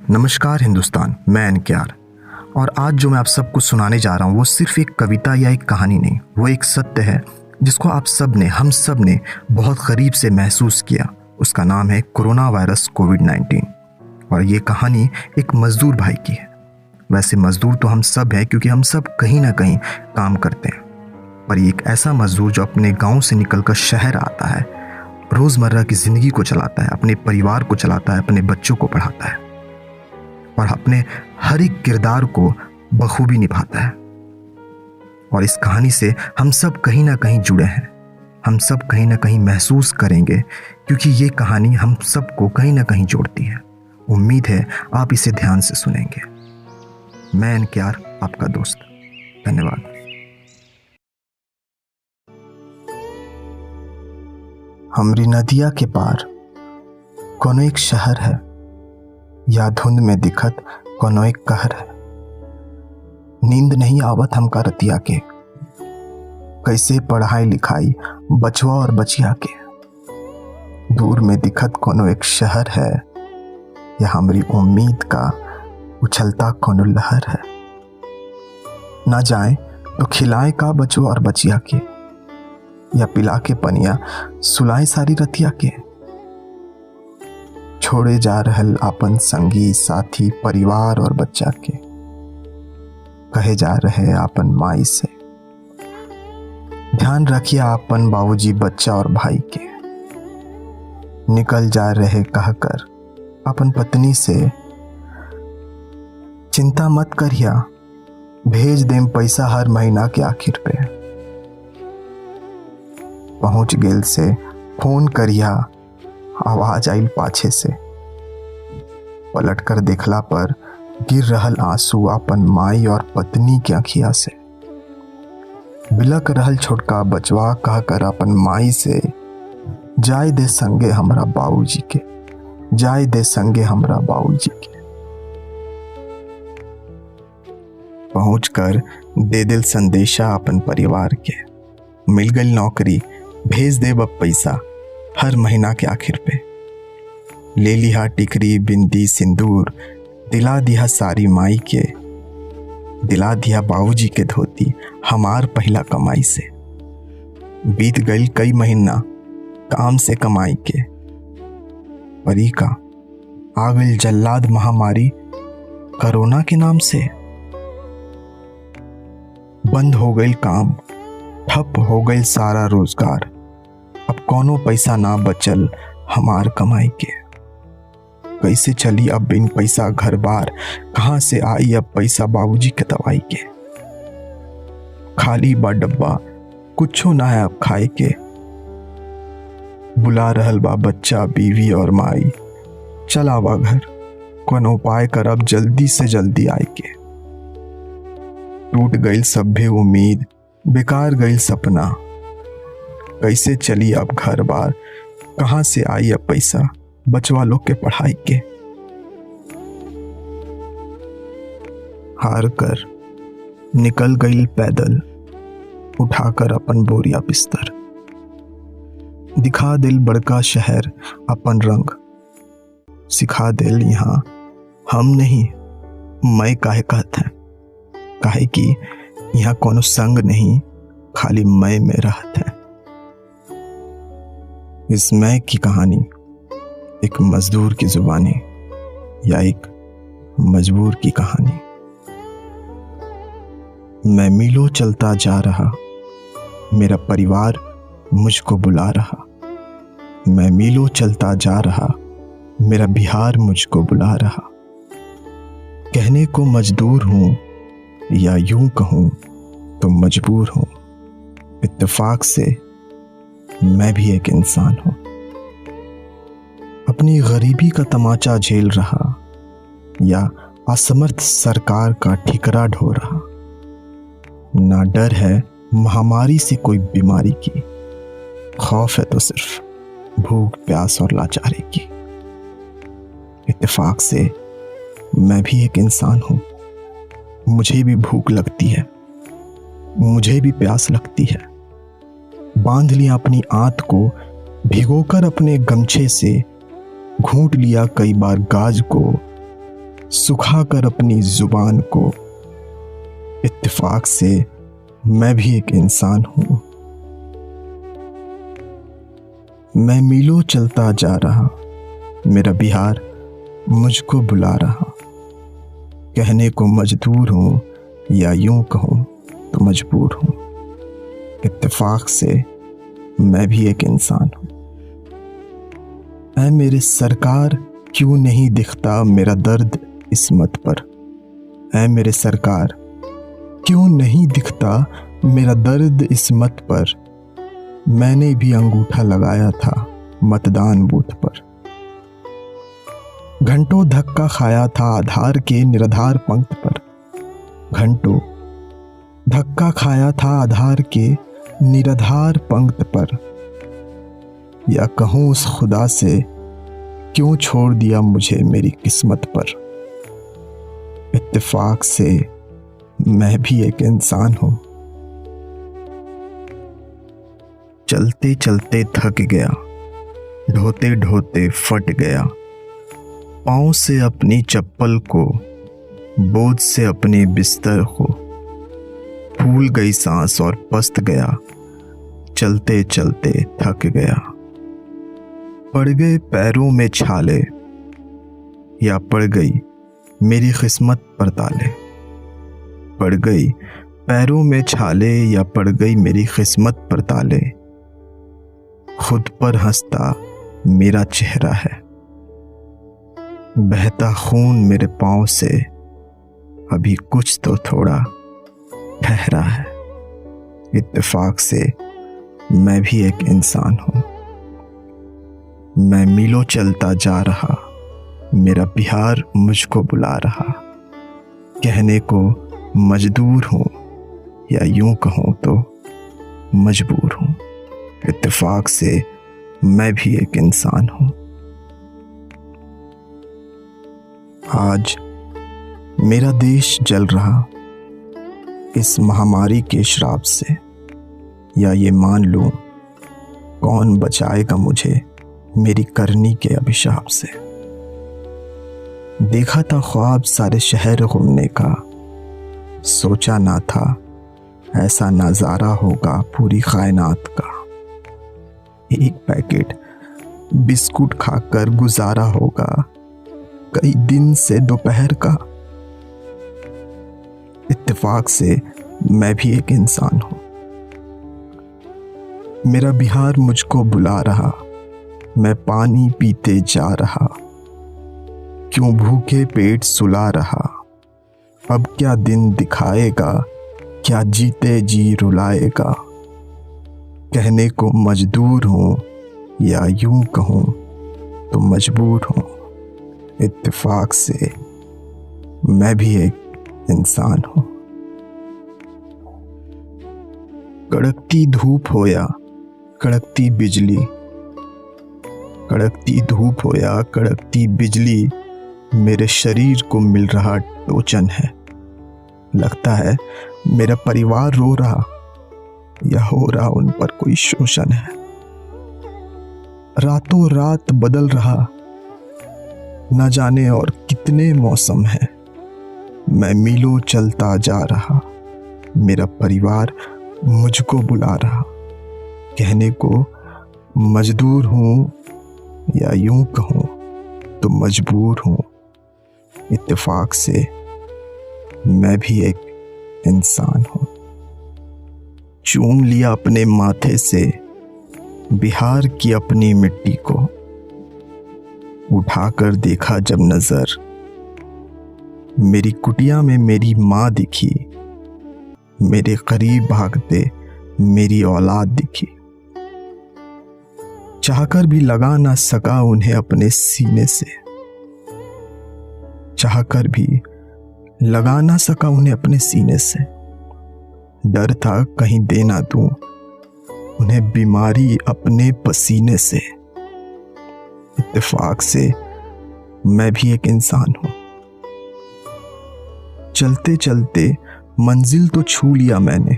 नमस्कार हिंदुस्तान, मैं एनकेआर। और आज जो मैं आप सबको सुनाने जा रहा हूँ वो सिर्फ एक कविता या एक कहानी नहीं, वो एक सत्य है जिसको आप सब ने, हम सब ने बहुत करीब से महसूस किया। उसका नाम है कोरोना वायरस कोविड-19। और ये कहानी एक मजदूर भाई की है। वैसे मजदूर तो हम सब हैं क्योंकि हम सब कहीं ना कहीं काम करते हैं, पर एक ऐसा मजदूर जो अपने गांव से निकलकर शहर आता है, रोज़मर्रा की ज़िंदगी को चलाता है, अपने परिवार को चलाता है, अपने बच्चों को पढ़ाता है और अपने हर एक किरदार को बखूबी निभाता है। और इस कहानी से हम सब कहीं ना कहीं जुड़े हैं, हम सब कहीं ना कहीं महसूस करेंगे क्योंकि ये कहानी हम सबको कहीं ना कहीं जोड़ती है। उम्मीद है आप इसे ध्यान से सुनेंगे। मैं एनकेआर, आपका दोस्त। धन्यवाद। हमरी नदिया के पार कोनो एक शहर है, या धुंध में दिखत कोनो एक कहर है। नींद नहीं आवत हमका रतिया के, कैसे पढ़ाई लिखाई बचवा और बचिया के। दूर में दिखत कोनो एक शहर है, या हमरी उम्मीद का उछलता कोनो लहर है। ना जाए तो खिलाए का बचवा और बचिया के, या पिला के पनिया सुलाए सारी रतिया के। छोड़े जा रहल अपन संगी साथी परिवार और बच्चा के, कहे जा रहे अपन माई से ध्यान रखिए अपन बाबूजी बच्चा और भाई के। निकल जा रहे कहकर अपन पत्नी से चिंता मत करिया, भेज देम पैसा हर महीना के आखिर पे। पहुंच गेल से फोन करिया, आवाज आइल पाछे से। पलट कर देखला पर गिर रहल आंसू अपन माई और पत्नी के अखिया से। बिलक रहल छोटका बचवा कहकर अपन माई से जाय दे संगे हमरा बाबूजी के, जाय दे संगे हमरा बाबूजी के। पहुंच कर दे दिल संदेशा अपन परिवार के, मिल गई नौकरी भेज देब अब पैसा हर महीना के आखिर पे। ले लिहा टिकरी बिंदी सिंदूर, दिला दिया सारी माई के, दिला दिया बाबूजी के धोती हमार पहला कमाई से। बीत गई कई महीना काम से कमाई के, परी का आ गई जल्लाद महामारी कोरोना के नाम से। बंद हो गई काम, ठप हो गई सारा रोजगार, अब कोनो पैसा ना बचल हमार कमाई के। कैसे चली अब बिन पैसा घर बार, कहां से आई अब पैसा बाबूजी के दवाई के। खाली बा डब्बा कुछो ना है अब खाए के, बुला रहल बा बच्चा बीवी और माई, चलावा घर कोनो उपाय कर अब जल्दी से जल्दी आए के। टूट गई सभ्य उम्मीद, बेकार गई सपना, कैसे चली अब घर बार, कहां से आई अब पैसा बचवा लोग के पढ़ाई के। हार कर निकल गई पैदल, उठाकर अपन बोरिया बिस्तर। दिखा दिल बड़का शहर अपन रंग, सिखा दिल यहाँ हम नहीं मैं काहे कहते हैं। काहे कि यहाँ कोनो संग नहीं, खाली मैं में रहते हैं। इस मैं की कहानी एक मजदूर की जुबानी, या एक मजबूर की कहानी। मैं मीलों चलता जा रहा, मेरा परिवार मुझको बुला रहा। मैं मीलों चलता जा रहा, मेरा बिहार मुझको बुला रहा। कहने को मजदूर हूं, या यूं कहूं तो मजबूर हूं। इत्तेफाक से मैं भी एक इंसान हूं, अपनी गरीबी का तमाचा झेल रहा, या असमर्थ सरकार का ठिकरा ढो रहा। ना डर है महामारी से कोई बीमारी की, खौफ है तो सिर्फ भूख प्यास और लाचारी की। इत्तेफाक से मैं भी एक इंसान हूं, मुझे भी भूख लगती है, मुझे भी प्यास लगती है। बांध लिया अपनी आंत को, भिगोकर अपने गमछे से घूंट लिया कई बार गाज को, सुखा कर अपनी जुबान को। इत्तेफाक से मैं भी एक इंसान हूं। मैं मीलों चलता जा रहा, मेरा बिहार मुझको बुला रहा। कहने को मजदूर हूं या यूं कहूं तो मजबूर हूं। इत्तेफाक से मैं भी एक इंसान हूं। ऐ मेरे सरकार, क्यों नहीं दिखता मेरा दर्द इस्मत पर। ऐ मेरे सरकार, क्यों नहीं दिखता मेरा दर्द इस्मत पर। मैंने भी अंगूठा लगाया था मतदान बूथ पर। घंटों धक्का खाया था आधार के निराधार पंक्त पर। घंटों धक्का खाया था आधार के निराधार पंक्त पर। या कहूं उस खुदा से, क्यों छोड़ दिया मुझे मेरी किस्मत पर। इत्तेफाक से मैं भी एक इंसान हूं। चलते चलते थक गया, ढोते ढोते फट गया। पाँव से अपनी चप्पल को, बोझ से अपने बिस्तर को। फूल गई सांस और पस्त गया, चलते चलते थक गया। पड़ गए पैरों में छाले, या पड़ गई मेरी किस्मत पर ताले। पड़ गई पैरों में छाले, या पड़ गई मेरी किस्मत पर ताले। खुद पर हंसता मेरा चेहरा है, बहता खून मेरे पांव से अभी कुछ तो थोड़ा ठहरा है। इत्तेफाक से मैं भी एक इंसान हूं। मैं मीलों चलता जा रहा, मेरा बिहार मुझको बुला रहा। कहने को मजदूर हूं या यूं कहूं तो मजबूर हूं। इत्तेफाक से मैं भी एक इंसान हूं। आज मेरा देश जल रहा इस महामारी के श्राप से, या ये मान लूं कौन बचाएगा मुझे मेरी करनी के अभिशाप से। देखा था ख्वाब सारे शहर घूमने का, सोचा ना था ऐसा नजारा होगा पूरी कायनात का। एक पैकेट बिस्कुट खाकर गुजारा होगा कई दिन से दोपहर का। इत्तेफाक से मैं भी एक इंसान हूं। मेरा बिहार मुझको बुला रहा, मैं पानी पीते जा रहा। क्यों भूखे पेट सुला रहा, अब क्या दिन दिखाएगा, क्या जीते जी रुलाएगा। कहने को मजदूर हूं या यूं कहूं तो मजबूर हूं। इत्तेफाक से मैं भी एक इंसान हूं। कड़कती धूप हो या कड़कती बिजली, कड़कती धूप हो या कड़कती बिजली, मेरे शरीर को मिल रहा टोचन है। लगता है मेरा परिवार रो रहा, या हो रहा उन पर कोई शोषण है। रातों रात बदल रहा, न जाने और कितने मौसम हैं। मैं मीलों चलता जा रहा, मेरा परिवार मुझको बुला रहा। कहने को मजदूर हूं या यूं कहूं तो मजबूर हूं। इत्तेफाक से मैं भी एक इंसान हूं। चूम लिया अपने माथे से बिहार की अपनी मिट्टी को। उठाकर देखा जब नजर, मेरी कुटिया में मेरी माँ दिखी। मेरे करीब भागते मेरी औलाद दिखी। चाहकर भी लगा ना सका उन्हें अपने सीने से। चाहकर भी लगा ना सका उन्हें अपने सीने से। डर था कहीं दे ना दूं उन्हें बीमारी अपने पसीने से। इत्तेफाक से मैं भी एक इंसान हूं। चलते चलते मंजिल तो छू लिया मैंने,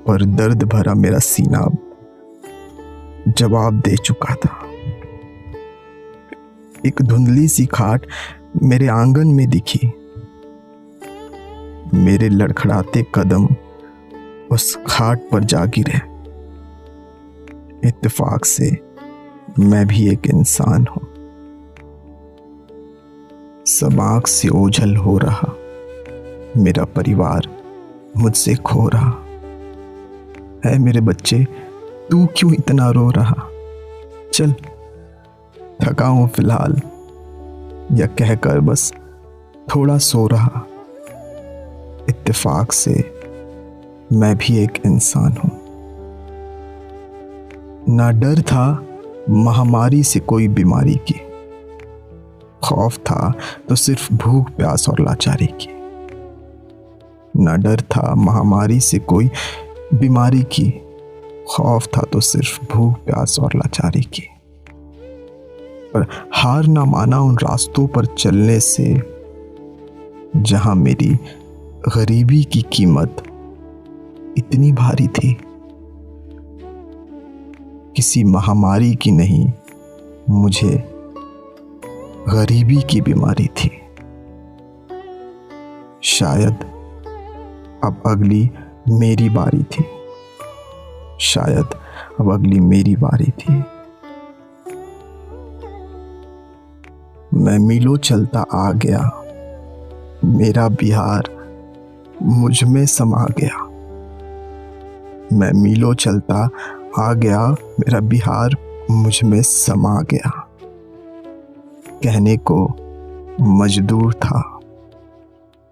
पर दर्द भरा मेरा सीना जवाब दे चुका था। एक धुंधली सी खाट मेरे आंगन में दिखी। मेरे लड़खड़ाते कदम उस खाट पर जा गिरे। इत्तेफाक से मैं भी एक इंसान हूं। सब आंख से ओझल हो रहा, मेरा परिवार मुझसे खो रहा है। मेरे बच्चे, तू क्यों इतना रो रहा? चल, थका हूं फिलहाल, या कहकर बस थोड़ा सो रहा। इत्तेफाक से मैं भी एक इंसान हूं। ना डर था महामारी से कोई बीमारी की, खौफ था तो सिर्फ भूख प्यास और लाचारी की। ना डर था महामारी से कोई बीमारी की, खौफ था तो सिर्फ भूख प्यास और लाचारी की। पर हार ना माना उन रास्तों पर चलने से जहां मेरी गरीबी की कीमत इतनी भारी थी। किसी महामारी की नहीं, मुझे गरीबी की बीमारी थी। शायद अब अगली मेरी बारी थी। शायद अब अगली मेरी बारी थी। मैं मीलों चलता आ गया, मेरा बिहार मुझ में समा गया। मैं मीलों चलता आ गया, मेरा बिहार मुझ में समा गया। कहने को मजदूर था,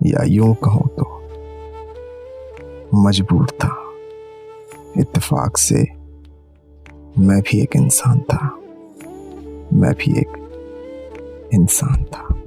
या यूं कहूं तो मजबूर था। इत्तेफाक से मैं भी एक इंसान था। मैं भी एक इंसान था।